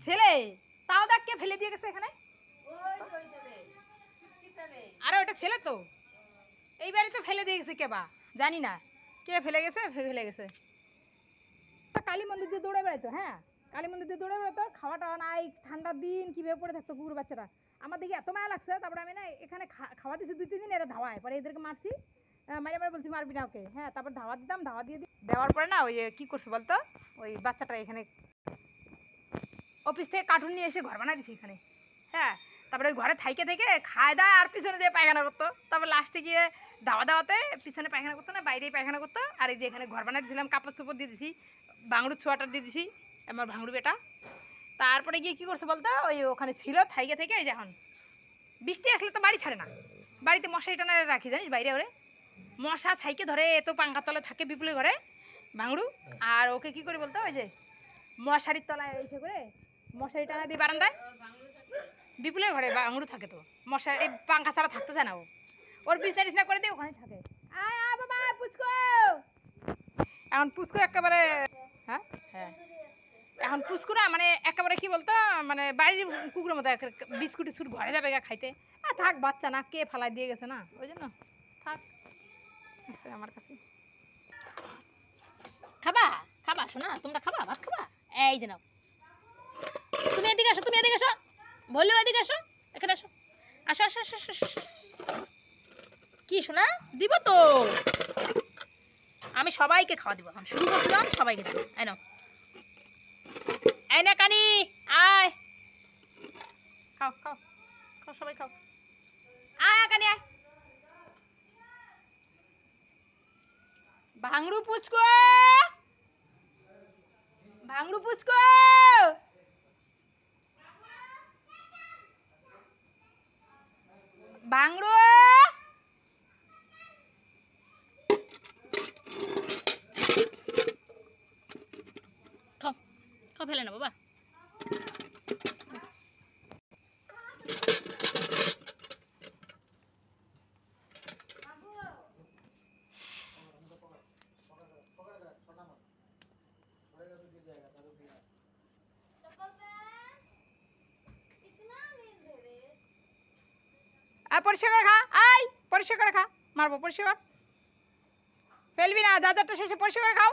ছেলে তাও দেখ কে ফেলে দিয়ে গেছে এখানে। আরে ওটা ছেলে তো, এইবারই তো ফেলে দিয়ে গেছে কে বা জানি না কে ফেলে গেছে, ফেলে গেছে। কালী মন্দির দিয়ে দৌড়ে বেড়াইতো, হ্যাঁ কালী মন্দির দিয়ে দৌড়ে বেড়াতো, খাওয়া টাওয়া নাই, ঠান্ডার দিন কীভাবে পড়ে থাকতো কুকুর বাচ্চারা। আমার দিকে এত মায়া লাগছে, তারপরে আমি না এখানে খাওয়া দিচ্ছি 2-3 দিন, এরা ধাওয়ায় পরে এদেরকে মারছি, মারে বলছি মারবি না ওকে, হ্যাঁ তারপর ধাওয়া দিতাম, ধাওয়া দিয়ে দেওয়ার পরে না ওই কী করছে বলতো, ওই বাচ্চাটা এখানে অফিস থেকে কার্টুন নিয়ে এসে ঘর বানাই দিছি এখানে, হ্যাঁ তারপরে ওই ঘরে থাইকে থেকে খায় দায় আর পিছনে দিয়ে পায়খানা করতো, তারপর লাস্টে গিয়ে দাওয়াতে পিছনে পায়খানা করতো না, বাইরেই পায়খানা করতো। আর এই যে এখানে ঘর বানাই দিয়েছিলাম, কাপড় চোপড় দিয়ে দিছি, ভাঙড়ুর ছোয়াটার দিয়ে দিছি, আমার ভাঙড়ু বেটা। তারপরে গিয়ে কী করছে বলতো, ওই ওখানে ছিল থাইকে থেকে, এই যে এখন বৃষ্টি আসলে তো বাড়ি ছাড়ে না, বাড়িতে মশারি টানা রাখি জানিস বাইরে, ওরে মশা ছাইকে ধরে, তো পাঙ্খার তলে থাকে বিপুলের ঘরে ভাঙড়ু। আর ওকে কী করে বলতো, ওই যে মশারির তলায় এসে করে মশারি টানা দিয়ে বারান্দায়, বিপুলের ঘরে ভাঙড়ু থাকে, তো মশা এই পাঙ্খা ছাড়া থাকতে চায় না, ওর বিছনা টিছনা করে দিয়ে ওখানে থাকে। বাবা পুচকো, এখন পুচকু একেবারে, হ্যাঁ হ্যাঁ এখন পুচকু না মানে একেবারে কি বলতো, মানে বাড়ির কুকুরের মতো বিস্কুট টিস্কুট ঘরে যাবে গা খাইতে। আর থাক বাচ্চা না, কে ফালাই দিয়ে গেছে না, ওই জন্য থাক আছে আমার কাছে। খাবা খাবা শোনা, তোমরা খাবা, ভাত খাবা, এই যে নাও, তুমি এদিকে আসো, তুমি এদিকে আসো, বললো এদিকে আসো, এখানে আসো, আসো আসো আসো আসো। কি শোনা দিব তো, আমি সবাইকে খাওয়া দিব, এখন শুরু করছিলাম সবাইকে দেবো। এই নাও, এই না কানি আয়, খাও খাও খাও, সবাই খাও, আয় কানি আয়। ভাঙড়ু পুচকো, ভাঙড়ু পুচকো, ভাঙড়ু খাও খাও, ফেলে না বাবা। আর পরিষ্কার করে খা, আয় পরিষ্কার করে খা, মারবো পরিষ্কার কর, ফেলবি না, যা যারটা শেষে পরিষ্কার করে খাও।